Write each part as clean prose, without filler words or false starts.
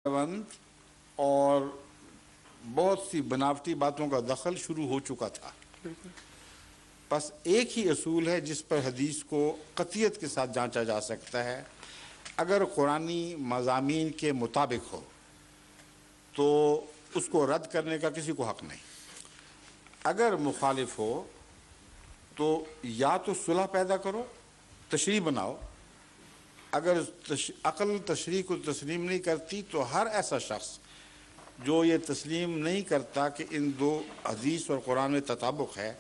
بند اور بہت سی بناوٹی باتوں کا دخل شروع ہو چکا تھا. بس ایک ہی اصول ہے جس پر حدیث کو قطعیت کے ساتھ جانچا جا سکتا ہے. اگر قرآنی مضامین کے مطابق ہو تو اس کو رد کرنے کا کسی کو حق نہیں. اگر مخالف ہو تو یا تو صلح پیدا کرو، تشریح بناؤ. اگر عقل تشریح کو تسلیم نہیں کرتی تو ہر ایسا شخص جو یہ تسلیم نہیں کرتا کہ ان دو حدیث اور قرآن میں تطابق ہے،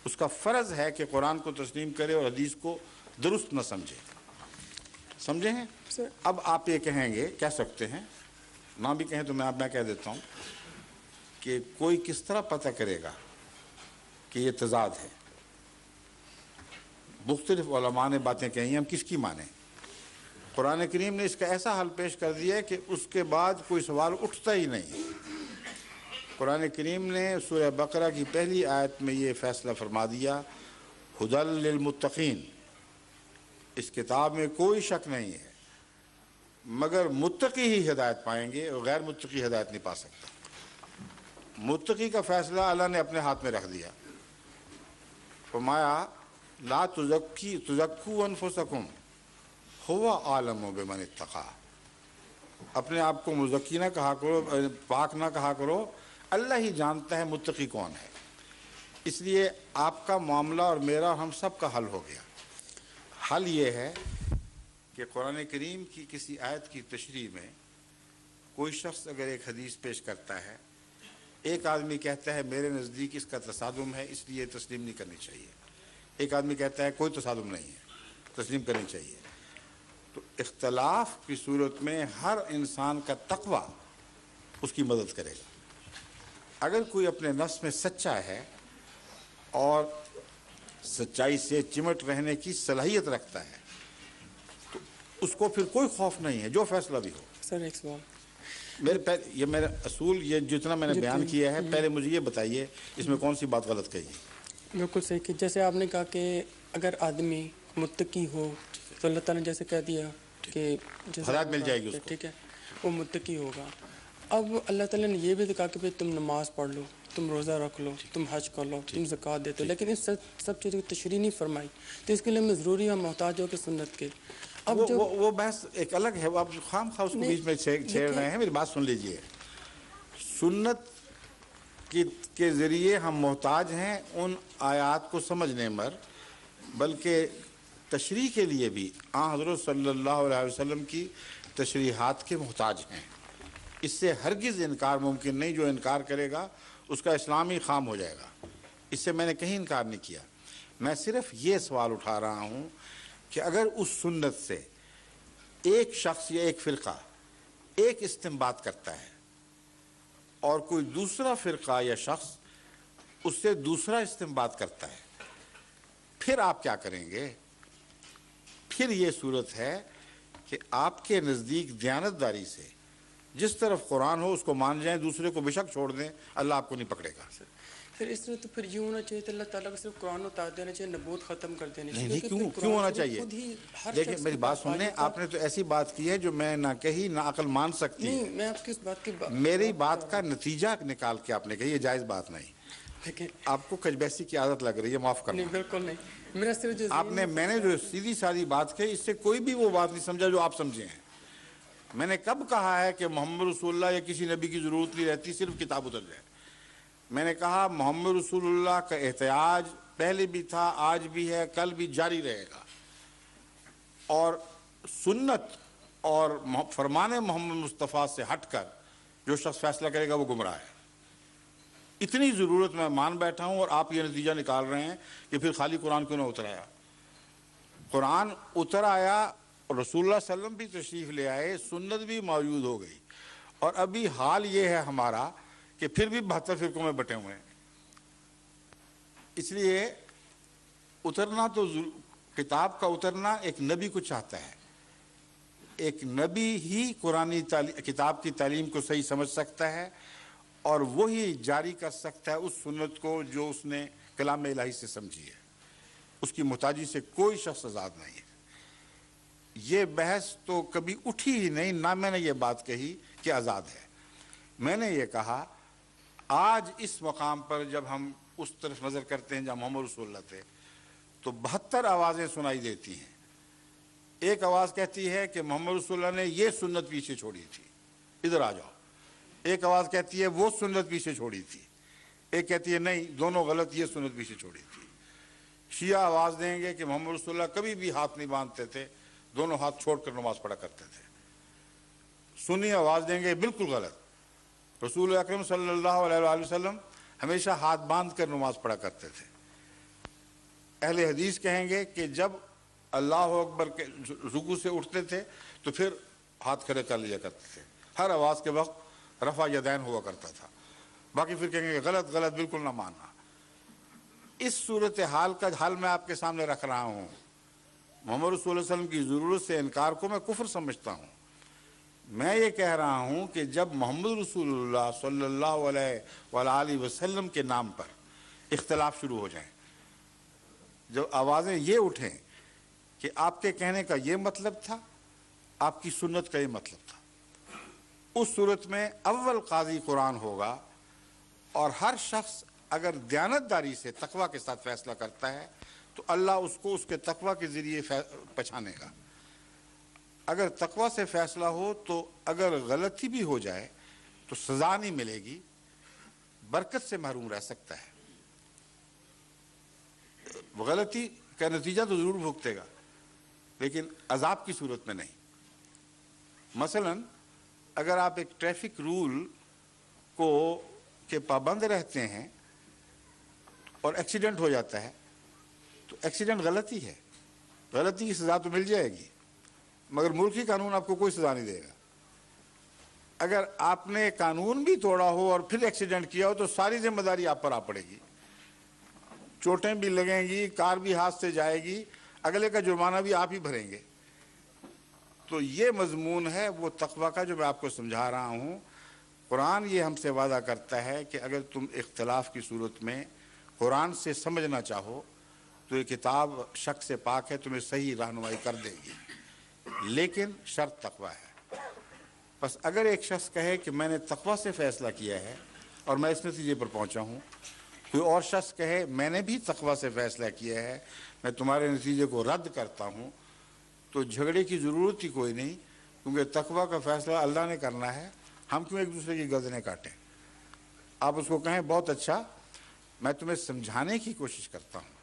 اس کا فرض ہے کہ قرآن کو تسلیم کرے اور حدیث کو درست نہ سمجھے. سمجھے ہیں؟ اب آپ یہ کہیں گے، کہہ سکتے ہیں، نہ بھی کہیں تو میں کہہ دیتا ہوں کہ کوئی کس طرح پتہ کرے گا کہ یہ تضاد ہے. مختلف علماء نے باتیں کہی ہیں، ہم کس کی مانیں؟ قرآن کریم نے اس کا ایسا حل پیش کر دیا ہے کہ اس کے بعد کوئی سوال اٹھتا ہی نہیں. قرآن کریم نے سورہ بقرہ کی پہلی آیت میں یہ فیصلہ فرما دیا، ھدی للمتقین. اس کتاب میں کوئی شک نہیں ہے مگر متقی ہی ہدایت پائیں گے اور غیر متقی ہدایت نہیں پا سکتا. متقی کا فیصلہ اللہ نے اپنے ہاتھ میں رکھ دیا. فرمایا لا تزکوا انفسکم هو عالم بمن اتقى. اپنے آپ کو مزکی نہ کہا کرو، پاک نہ کہا کرو، اللہ ہی جانتا ہے متقی کون ہے. اس لیے آپ کا معاملہ اور میرا اور ہم سب کا حل ہو گیا. حل یہ ہے کہ قرآن کریم کی کسی آیت کی تشریح میں کوئی شخص اگر ایک حدیث پیش کرتا ہے، ایک آدمی کہتا ہے میرے نزدیک اس کا تصادم ہے اس لیے تسلیم نہیں کرنی چاہیے، ایک آدمی کہتا ہے کوئی تصادم نہیں ہے تسلیم کرنی چاہیے. تو اختلاف کی صورت میں ہر انسان کا تقوی اس کی مدد کرے گا. اگر کوئی اپنے نفس میں سچا ہے اور سچائی سے چمٹ رہنے کی صلاحیت رکھتا ہے تو اس کو پھر کوئی خوف نہیں ہے جو فیصلہ بھی ہو. سر ایک سوال، یہ میرا اصول، یہ جتنا میں نے بیان کیا ہے، پہلے مجھے یہ بتائیے اس میں کون سی بات غلط کہی. بالکل صحیح کہ جیسے آپ نے کہا کہ اگر آدمی متقی ہو تو اللہ تعالیٰ نے جیسے کہہ دیا کہ ہدایت مل جائے گی اس کو، ٹھیک ہے، وہ متقی ہوگا. اب اللہ تعالیٰ نے یہ بھی کہا کہ تم نماز پڑھ لو، تم روزہ رکھ لو، تم حج کر لو، تم زکوٰۃ دیتے ہو، لیکن اس سب چیزوں کی تشریح نہیں فرمائی. تو اس کے لیے ہمیں ضروری ہم محتاج ہو کہ سنت کے. اب وہ بحث ایک الگ ہے، آپ خام خواہ اس کو بیچ میں چھیڑ رہے ہیں. میری بات سن لیجئے. سنت کے ذریعے ہم محتاج ہیں ان آیات کو سمجھنے پر، بلکہ تشریح کے لیے بھی حضرت صلی اللہ علیہ وسلم کی تشریحات کے محتاج ہیں. اس سے ہرگز انکار ممکن نہیں. جو انکار کرے گا اس کا اسلام ہی خام ہو جائے گا. اس سے میں نے کہیں انکار نہیں کیا. میں صرف یہ سوال اٹھا رہا ہوں کہ اگر اس سنت سے ایک شخص یا ایک فرقہ ایک استنباط کرتا ہے اور کوئی دوسرا فرقہ یا شخص اس سے دوسرا استنباط کرتا ہے، پھر آپ کیا کریں گے؟ پھر یہ صورت ہے کہ آپ کے نزدیک دیانتداری سے جس طرف قرآن ہو اس کو مان جائیں، دوسرے کو بے شک چھوڑ دیں، اللہ آپ کو نہیں پکڑے گا. پھر اس طرح تو پھر یہ ہونا چاہیے کہ اللہ تعالیٰ کو صرف قرآن اتار دینا چاہیے، نبوت ختم کر دینی چاہیے. نہیں، کیوں ہونا چاہیے؟ دیکھیں میری بات سنیں، آپ نے تو ایسی بات کی ہے جو میں نہ کہی نہ عقل مان سکتی. نہیں، میں آپ کی اس بات کی میری بات کا نتیجہ نکال کے آپ نے کہی، یہ جائز بات نہیں. آپ کو کجبیسی کی عادت لگ رہی ہے، معاف کرنا. نہیں، بالکل نہیں. میرا صرف جو آپ نے، میں نے جو سیدھی سادی بات کہی، اس سے کوئی بھی وہ بات نہیں سمجھا جو آپ سمجھے ہیں. میں نے کب کہا ہے کہ محمد رسول اللہ یا کسی نبی کی ضرورت نہیں رہتی، صرف کتاب اتر جائے؟ میں نے کہا محمد رسول اللہ کا احتجاج پہلے بھی تھا، آج بھی ہے، کل بھی جاری رہے گا. اور سنت اور فرمان محمد مصطفیٰ سے ہٹ کر جو شخص فیصلہ کرے گا وہ گمراہ ہے. اتنی ضرورت میں مان بیٹھا ہوں اور آپ یہ نتیجہ نکال رہے ہیں کہ پھر خالی قرآن کیوں نہ اتر آیا. قرآن اتر آیا، رسول اللہ صلی اللہ علیہ وسلم بھی تشریف لے آئے، سنت بھی موجود ہو گئی، اور ابھی حال یہ ہے ہمارا کہ پھر بھی 72 فرقوں میں بٹے ہوئے ہیں. اس لیے اترنا تو کتاب کا اترنا ایک نبی کو چاہتا ہے. ایک نبی ہی قرآنی کتاب کی تعلیم کو صحیح سمجھ سکتا ہے اور وہی جاری کر سکتا ہے اس سنت کو جو اس نے کلام الہی سے سمجھی ہے. اس کی محتاجی سے کوئی شخص آزاد نہیں ہے. یہ بحث تو کبھی اٹھی ہی نہیں، نہ میں نے یہ بات کہی کہ آزاد ہے۔ میں نے یہ کہا آج اس مقام پر جب ہم اس طرف نظر کرتے ہیں جہاں محمد رسول اللہ تھے تو 72 آوازیں سنائی دیتی ہیں۔ ایک آواز کہتی ہے کہ محمد رسول اللہ نے یہ سنت پیچھے چھوڑی تھی، ادھر آ جاؤ۔ ایک آواز کہتی ہے وہ سنت پیچھے چھوڑی تھی، ایک کہتی ہے نہیں دونوں غلط، یہ سنت پیچھے چھوڑی تھی۔ شیعہ آواز دیں گے کہ محمد رسول اللہ کبھی بھی ہاتھ نہیں باندھتے تھے، دونوں ہاتھ چھوڑ کر نماز پڑھا کرتے تھے۔ سنی آواز دیں گے بالکل غلط، رسول اکرم صلی اللہ علیہ وآلہ وسلم ہمیشہ ہاتھ باندھ کر نماز پڑھا کرتے تھے۔ اہل حدیث کہیں گے کہ جب اللہ اکبر کے رکوع سے اٹھتے تھے تو پھر ہاتھ کھڑے کر لیا کرتے تھے، ہر آواز کے وقت رفع یدین ہوا کرتا تھا۔ باقی پھر کہیں گے غلط غلط، بالکل نہ ماننا۔ اس صورتحال کا حل میں آپ کے سامنے رکھ رہا ہوں۔ محمد رسول اللہ علیہ وسلم کی ضرورت سے انکار کو میں کفر سمجھتا ہوں۔ میں یہ کہہ رہا ہوں کہ جب محمد رسول اللہ صلی اللہ علیہ وآلہ وسلم کے نام پر اختلاف شروع ہو جائیں، جب آوازیں یہ اٹھیں کہ آپ کے کہنے کا یہ مطلب تھا، آپ کی سنت کا یہ مطلب تھا، اس صورت میں اول قاضی قرآن ہوگا، اور ہر شخص اگر دیانتداری سے تقوی کے ساتھ فیصلہ کرتا ہے تو اللہ اس کو اس کے تقوی کے ذریعے پہچانے گا۔ اگر تقوی سے فیصلہ ہو تو اگر غلطی بھی ہو جائے تو سزا نہیں ملے گی، برکت سے محروم رہ سکتا ہے۔ غلطی کا نتیجہ تو ضرور بھگتے گا لیکن عذاب کی صورت میں نہیں۔ مثلا اگر آپ ایک ٹریفک رول کو کے پابند رہتے ہیں اور ایکسیڈنٹ ہو جاتا ہے تو ایکسیڈنٹ غلطی ہے، غلطی کی سزا تو مل جائے گی، مگر ملکی قانون آپ کو کوئی سزا نہیں دے گا۔ اگر آپ نے قانون بھی توڑا ہو اور پھر ایکسیڈنٹ کیا ہو تو ساری ذمہ داری آپ پر آ پڑے گی، چوٹیں بھی لگیں گی، کار بھی ہاتھ سے جائے گی، اگلے کا جرمانہ بھی آپ ہی بھریں گے۔ تو یہ مضمون ہے وہ تقوی کا جو میں آپ کو سمجھا رہا ہوں۔ قرآن یہ ہم سے وعدہ کرتا ہے کہ اگر تم اختلاف کی صورت میں قرآن سے سمجھنا چاہو تو یہ کتاب شک سے پاک ہے، تمہیں صحیح رہنمائی کر دے گی، لیکن شرط تقوی ہے۔ بس اگر ایک شخص کہے کہ میں نے تقوی سے فیصلہ کیا ہے اور میں اس نتیجے پر پہنچا ہوں، کوئی اور شخص کہے میں نے بھی تقوی سے فیصلہ کیا ہے، میں تمہارے نتیجے کو رد کرتا ہوں، تو جھگڑے کی ضرورت ہی کوئی نہیں، کیونکہ تقوی کا فیصلہ اللہ نے کرنا ہے، ہم کیوں ایک دوسرے کی گردنیں کاٹیں۔ آپ اس کو کہیں بہت اچھا، میں تمہیں سمجھانے کی کوشش کرتا ہوں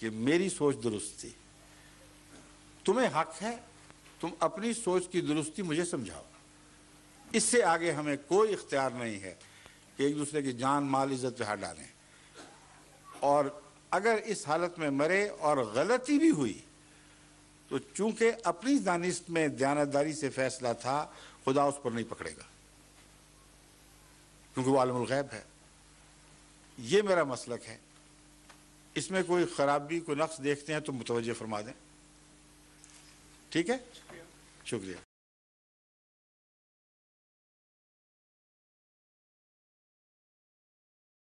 کہ میری سوچ درست تھی، تمہیں حق ہے، تم اپنی سوچ کی درستی مجھے سمجھاؤ۔ اس سے آگے ہمیں کوئی اختیار نہیں ہے کہ ایک دوسرے کی جان مال عزت پہ ہاتھ ڈالیں۔ اور اگر اس حالت میں مرے اور غلطی بھی ہوئی تو چونکہ اپنی دانست میں دیانتداری سے فیصلہ تھا، خدا اس پر نہیں پکڑے گا کیونکہ وہ عالم الغیب ہے۔ یہ میرا مسلک ہے، اس میں کوئی خرابی کوئی نقص دیکھتے ہیں تو متوجہ فرما دیں، ٹھیک ہے؟ شکریہ۔